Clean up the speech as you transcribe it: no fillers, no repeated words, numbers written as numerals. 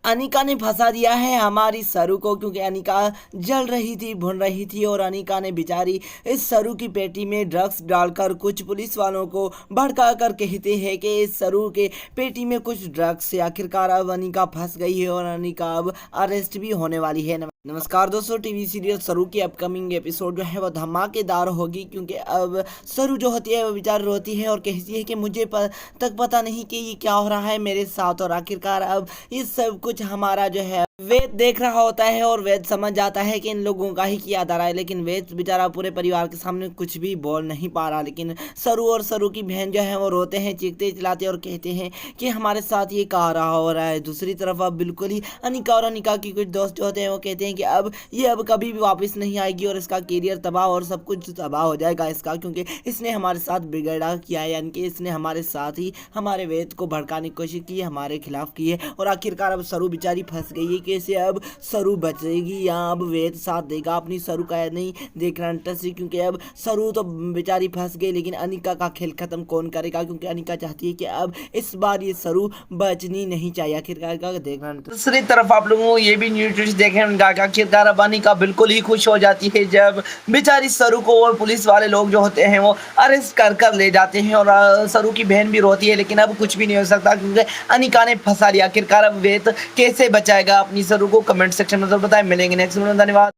अनिका ने फंसा दिया है हमारी सरू को, क्योंकि अनिका जल रही थी, भुन रही थी और अनिका ने बेचारी इस सरू की पेटी में ड्रग्स डालकर कुछ पुलिस वालों को भड़का कर कहते हैं कि इस सरू के पेटी में कुछ ड्रग्स है। आखिरकार अब अनिका फंस गई है और अनिका अब अरेस्ट भी होने वाली है। नमस्कार दोस्तों, टीवी सीरियल सरू की अपकमिंग एपिसोड जो है वो धमाकेदार होगी, क्योंकि अब सरू जो होती है वो बेचारी रोती है और कहती है कि मुझे तक पता नहीं कि ये क्या हो रहा है मेरे साथ। और आखिरकार अब ये सब कुछ हमारा जो है वेद देख रहा होता है और वेद समझ जाता है कि इन लोगों का ही किया जा रहा है, लेकिन वेद बेचारा पूरे परिवार के सामने कुछ भी बोल नहीं पा रहा। लेकिन सरू और सरू की बहन जो है वो रोते हैं, चीखते चिल्लाते और कहते हैं कि हमारे साथ ये कहा रहा हो रहा है। दूसरी तरफ अब बिल्कुल ही अनिका और अनिका की कुछ दोस्त जो होते हैं वो कहते हैं कि अब ये कभी भी वापस नहीं आएगी और इसका करियर तबाह और सब कुछ तबाह हो जाएगा इसका, क्योंकि इसने हमारे साथ बिगड़ा किया है, यानी कि इसने हमारे साथ ही हमारे वेद को भड़काने की कोशिश की है, हमारे खिलाफ की है। और आखिरकार अब सरू बेचारी फंस गई है, कैसे अब सरू बचेगी या अब वेद साथ देगा अपनी सरू का नहीं देखना इंटरेस्ट, क्योंकि अब सरू तो बेचारी फंस गई, लेकिन अनिका का खेल खत्म कौन करेगा, क्योंकि अनिका चाहती है कि अब इस बार ये सरू बचनी नहीं चाहिए। आखिरकार का देखना। दूसरी तरफ आप लोगों को ये भी न्यूज देखे आखिरकार अब अनिका बिल्कुल ही खुश हो जाती है जब बेचारी सरू को और पुलिस वाले लोग जो होते हैं वो अरेस्ट कर ले जाते हैं। और सरू की बहन भी रोती है, लेकिन अब कुछ भी नहीं हो सकता क्योंकि अनिका ने फंसा लिया। आखिरकार अब वेद कैसे बचाएगा अपनी सरू को, कमेंट सेक्शन में जरूर बताएं। मिलेंगे नेक्स्ट वीडियो में, धन्यवाद।